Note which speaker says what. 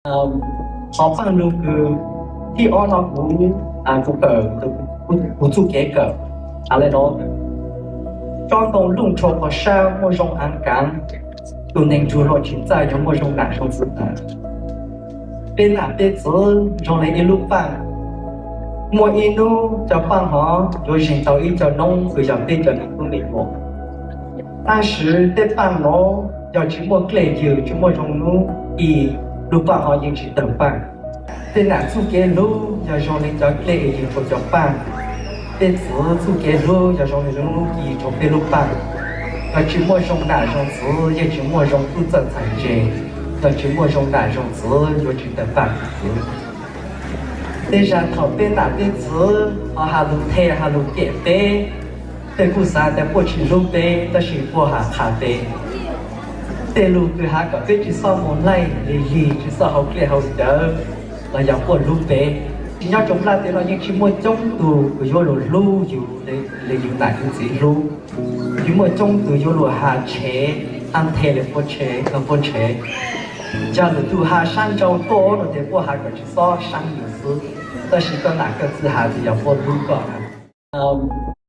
Speaker 1: 好半路个ที่อ้อนเรากูเกิดกู做给个，阿来咯，装东弄错个山，我用安干，都能住落去在用我用感受自然，边打边走，用来一路办。mỗi in nu cho bằng họ rồi sinh tàu ít cho nông rồi cho tên cho những mình một但是在办nó要去摸类就去摸中路以路办họ những chỉ等办在哪做给路要用来叫类就做叫办在做给路要用来用以做给路办要去摸中哪种字也去摸中不正才见要去摸中哪种字要去等办字แต่ฉันเขาเป็นหน้าเป็นซื้อเขาหาลูกเทหาลูกเก็บเป้แต่กูสาแต่ปวดชิลูกเป้แต่ชิปวดหาขาเป้แต่ลูกคือหากับเป็นที่ซ่อมมนไล่ลีที่ซ่อมเขาเกลียเขาเจอเราอยากปวดลูกเป้ที่ยอดจงลาแต่เรายังชิมวยจงตูกูโยลูลูอยู่เลยอยู่ไหนถึงสิลูชิมวยจงตูโยลูหาเชอันเทเลยปวดเชกับปวดเช叫你读下山州多了的，我还个去烧山有事，但是到哪个字还是要我读过啊。